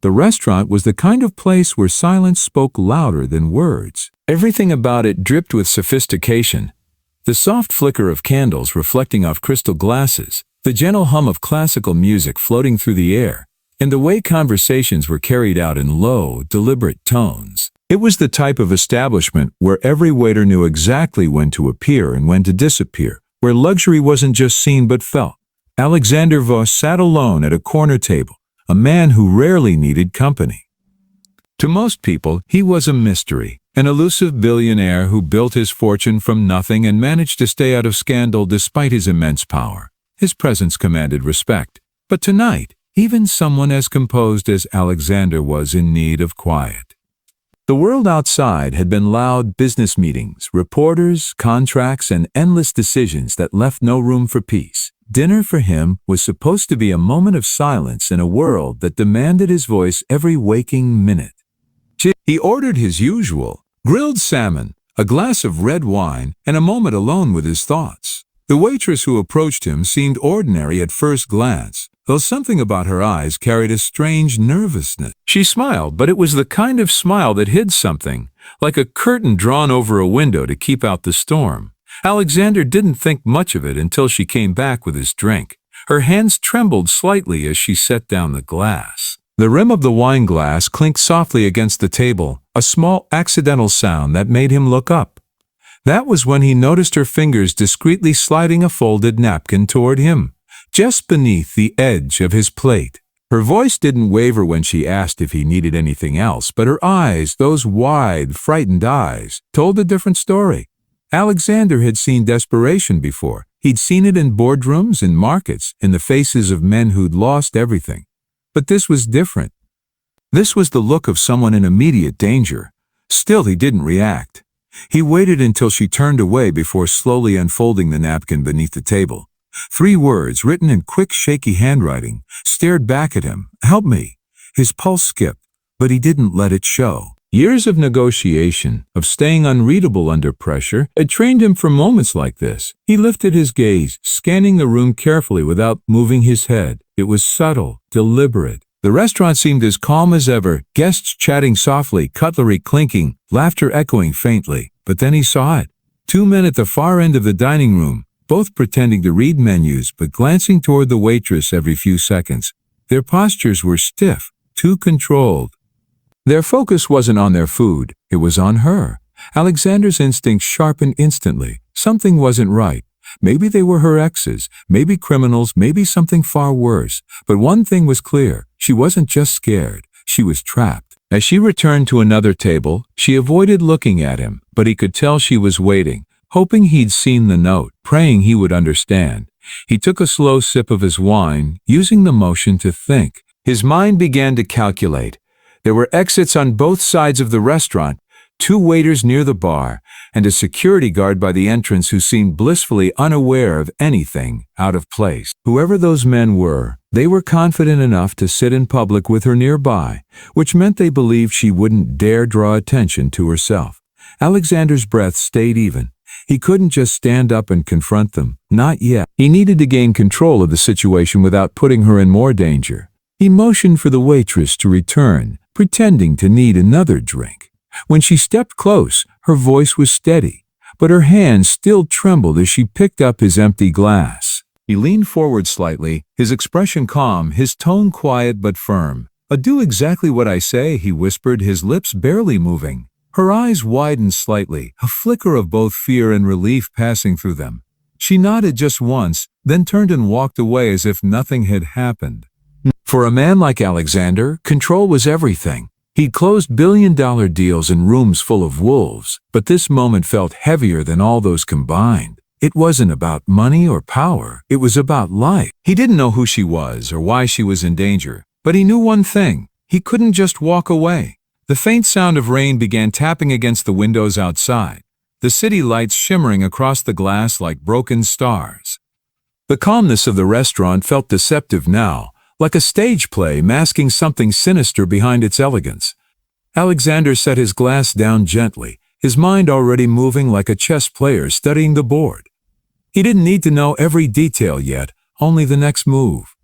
The restaurant was the kind of place where silence spoke louder than words. Everything about it dripped with sophistication. The soft flicker of candles reflecting off crystal glasses, the gentle hum of classical music floating through the air, and the way conversations were carried out in low, deliberate tones. It was the type of establishment where every waiter knew exactly when to appear and when to disappear, where luxury wasn't just seen but felt. Alexander Voss sat alone at a corner table, a man who rarely needed company. To most people, he was a mystery, an elusive billionaire who built his fortune from nothing and managed to stay out of scandal despite his immense power. His presence commanded respect. But tonight, even someone as composed as Alexander was in need of quiet. The world outside had been loud business meetings, reporters, contracts, and endless decisions that left no room for peace. Dinner for him was supposed to be a moment of silence in a world that demanded his voice every waking minute. He ordered his usual, grilled salmon, a glass of red wine, and a moment alone with his thoughts. The waitress who approached him seemed ordinary at first glance, though something about her eyes carried a strange nervousness. She smiled, but it was the kind of smile that hid something, like a curtain drawn over a window to keep out the storm. Alexander didn't think much of it until she came back with his drink. Her hands trembled slightly as she set down the glass. The rim of the wine glass clinked softly against the table, a small accidental sound that made him look up. That was when he noticed her fingers discreetly sliding a folded napkin toward him, just beneath the edge of his plate. Her voice didn't waver when she asked if he needed anything else, but her eyes, those wide, frightened eyes, told a different story. Alexander had seen desperation before. He'd seen it in boardrooms, in markets, in the faces of men who'd lost everything. But this was different. This was the look of someone in immediate danger. Still, he didn't react. He waited until she turned away before slowly unfolding the napkin beneath the table. 3 words, written in quick, shaky handwriting, stared back at him. "Help me." His pulse skipped, but he didn't let it show. Years of negotiation, of staying unreadable under pressure, had trained him for moments like this. He lifted his gaze, scanning the room carefully without moving his head. It was subtle, deliberate. The restaurant seemed as calm as ever, guests chatting softly, cutlery clinking, laughter echoing faintly. But then he saw it. 2 men at the far end of the dining room, both pretending to read menus but glancing toward the waitress every few seconds. Their postures were stiff, too controlled. Their focus wasn't on their food, it was on her. Alexander's instincts sharpened instantly. Something wasn't right. Maybe they were her exes, maybe criminals, maybe something far worse. But one thing was clear. She wasn't just scared. She was trapped. As she returned to another table, she avoided looking at him, but he could tell she was waiting, hoping he'd seen the note, praying he would understand. He took a slow sip of his wine, using the motion to think. His mind began to calculate. There were exits on both sides of the restaurant, 2 waiters near the bar, and a security guard by the entrance who seemed blissfully unaware of anything out of place. Whoever those men were, they were confident enough to sit in public with her nearby, which meant they believed she wouldn't dare draw attention to herself. Alexander's breath stayed even. He couldn't just stand up and confront them. Not yet. He needed to gain control of the situation without putting her in more danger. He motioned for the waitress to return, pretending to need another drink. When she stepped close, her voice was steady, but her hands still trembled as she picked up his empty glass. He leaned forward slightly, his expression calm, his tone quiet but firm. "Do exactly what I say," he whispered, his lips barely moving. Her eyes widened slightly, a flicker of both fear and relief passing through them. She nodded just once, then turned and walked away as if nothing had happened. For a man like Alexander, control was everything. He'd closed billion-dollar deals in rooms full of wolves, but this moment felt heavier than all those combined. It wasn't about money or power, it was about life. He didn't know who she was or why she was in danger, but he knew one thing: he couldn't just walk away. The faint sound of rain began tapping against the windows outside, the city lights shimmering across the glass like broken stars. The calmness of the restaurant felt deceptive now, like a stage play masking something sinister behind its elegance. Alexander set his glass down gently, his mind already moving like a chess player studying the board. He didn't need to know every detail yet, only the next move.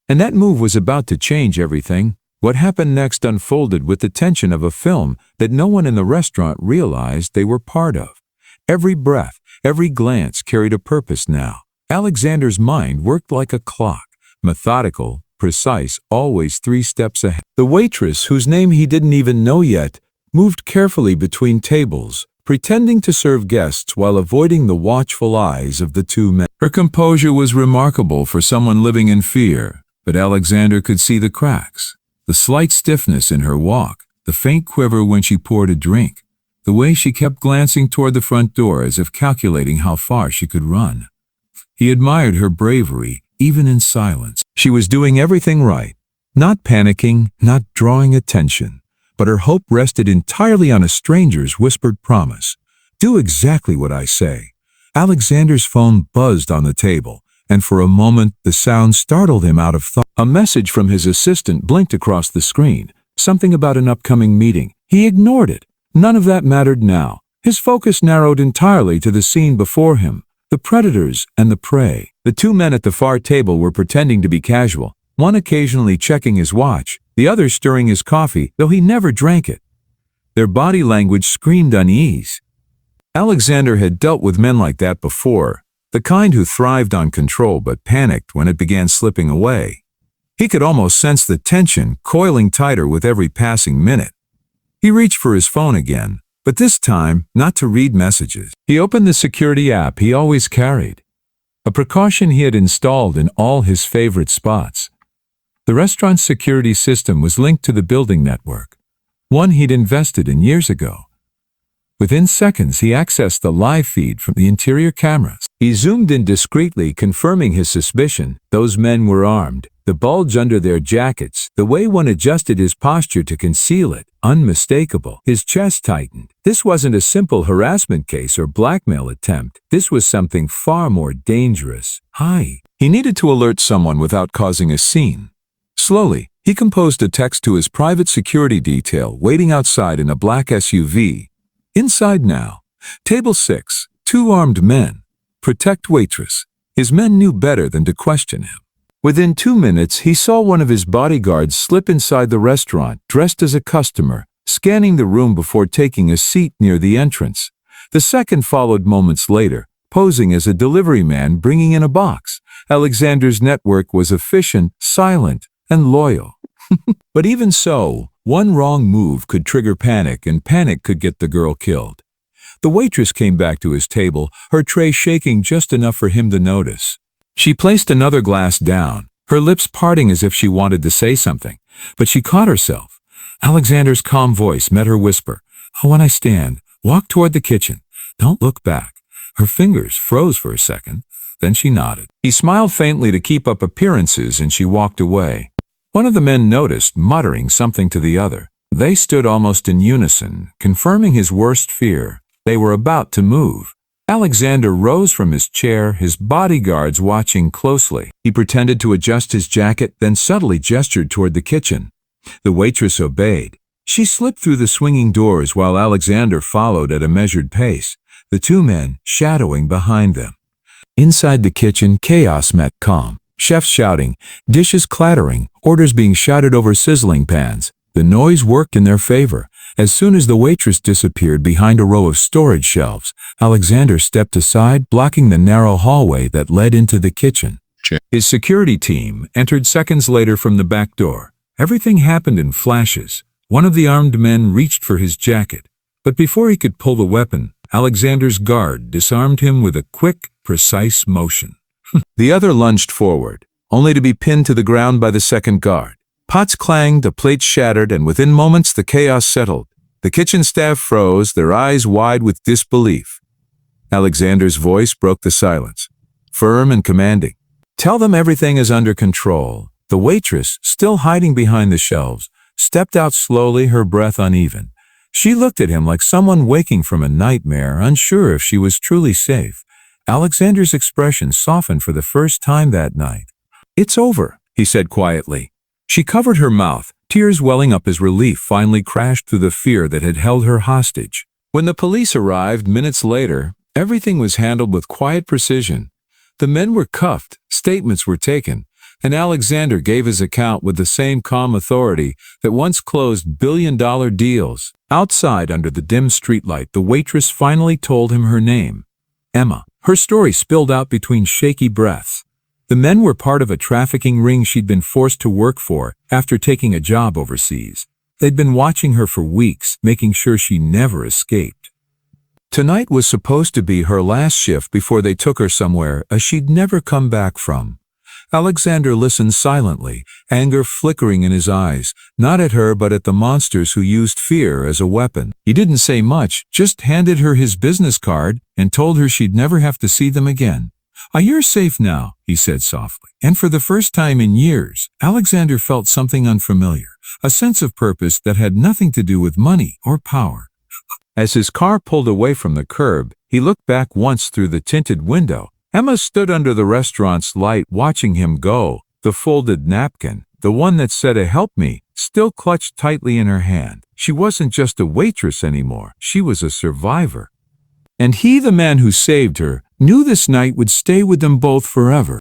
And that move was about to change everything. What happened next unfolded with the tension of a film that no one in the restaurant realized they were part of. Every breath, every glance carried a purpose now. Alexander's mind worked like a clock, methodical, precise, always 3 steps ahead. The waitress, whose name he didn't even know yet, moved carefully between tables, pretending to serve guests while avoiding the watchful eyes of the 2 men. Her composure was remarkable for someone living in fear, but Alexander could see the cracks, the slight stiffness in her walk, the faint quiver when she poured a drink, the way she kept glancing toward the front door as if calculating how far she could run. He admired her bravery, even in silence. She was doing everything right, not panicking, not drawing attention. But her hope rested entirely on a stranger's whispered promise. Do exactly what I say. Alexander's phone buzzed on the table, and for a moment the sound startled him out of thought. A message from his assistant blinked across the screen, something about an upcoming meeting. He ignored it. None of that mattered now. His focus narrowed entirely to the scene before him, the predators and the prey. The 2 men at the far table were pretending to be casual, one occasionally checking his watch, the other stirring his coffee, though he never drank it. Their body language screamed unease. Alexander had dealt with men like that before, the kind who thrived on control but panicked when it began slipping away. He could almost sense the tension coiling tighter with every passing minute. He reached for his phone again, but this time not to read messages. He opened the security app he always carried, a precaution he had installed in all his favorite spots. The restaurant's security system was linked to the building network, one he'd invested in years ago. Within seconds, he accessed the live feed from the interior cameras. He zoomed in discreetly, confirming his suspicion. Those men were armed. The bulge under their jackets, the way one adjusted his posture to conceal it, unmistakable. His chest tightened. This wasn't a simple harassment case or blackmail attempt. This was something far more dangerous. He needed to alert someone without causing a scene. Slowly, he composed a text to his private security detail waiting outside in a black SUV. Inside now. Table 6. 2 armed men. Protect waitress. His men knew better than to question him. Within 2 minutes, he saw one of his bodyguards slip inside the restaurant, dressed as a customer, scanning the room before taking a seat near the entrance. The second followed moments later, posing as a delivery man bringing in a box. Alexander's network was efficient, silent, and loyal. But even so, one wrong move could trigger panic, and panic could get the girl killed. The waitress came back to his table, her tray shaking just enough for him to notice. She placed another glass down, her lips parting as if she wanted to say something, but she caught herself. Alexander's calm voice met her whisper. When I stand, walk toward the kitchen. Don't look back. Her fingers froze for a second, then she nodded. He smiled faintly to keep up appearances, and she walked away. One of the men noticed, muttering something to the other. They stood almost in unison, confirming his worst fear. They were about to move. Alexander rose from his chair, his bodyguards watching closely. He pretended to adjust his jacket, then subtly gestured toward the kitchen. The waitress obeyed. She slipped through the swinging doors while Alexander followed at a measured pace, the 2 men shadowing behind them. Inside the kitchen, chaos met calm. Chefs shouting, dishes clattering, orders being shouted over sizzling pans. The noise worked in their favor. As soon as the waitress disappeared behind a row of storage shelves, Alexander stepped aside, blocking the narrow hallway that led into the kitchen. His security team entered seconds later from the back door. Everything happened in flashes. One of the armed men reached for his jacket, but before he could pull the weapon, Alexander's guard disarmed him with a quick, precise motion. The other lunged forward, only to be pinned to the ground by the second guard. Pots clanged, a plate shattered, and within moments the chaos settled. The kitchen staff froze, their eyes wide with disbelief. Alexander's voice broke the silence, firm and commanding. Tell them everything is under control. The waitress, still hiding behind the shelves, stepped out slowly, her breath uneven. She looked at him like someone waking from a nightmare, unsure if she was truly safe. Alexander's expression softened for the first time that night. It's over, he said quietly. She covered her mouth, tears welling up as relief finally crashed through the fear that had held her hostage. When the police arrived minutes later, everything was handled with quiet precision. The men were cuffed, statements were taken, And Alexander gave his account with the same calm authority that once closed billion-dollar deals. Outside, under the dim streetlight, the waitress finally told him her name, Emma. Her story spilled out between shaky breaths. The men were part of a trafficking ring she'd been forced to work for after taking a job overseas. They'd been watching her for weeks, making sure she never escaped. Tonight was supposed to be her last shift before they took her somewhere she'd never come back from. Alexander listened silently, anger flickering in his eyes, not at her but at the monsters who used fear as a weapon. He didn't say much, just handed her his business card and told her she'd never have to see them again. You're safe now, he said softly. And for the first time in years, Alexander felt something unfamiliar, a sense of purpose that had nothing to do with money or power. As his car pulled away from the curb, he looked back once through the tinted window. Emma stood under the restaurant's light watching him go, the folded napkin, the one that said "help me," still clutched tightly in her hand. She wasn't just a waitress anymore, she was a survivor. And he, the man who saved her, knew this night would stay with them both forever.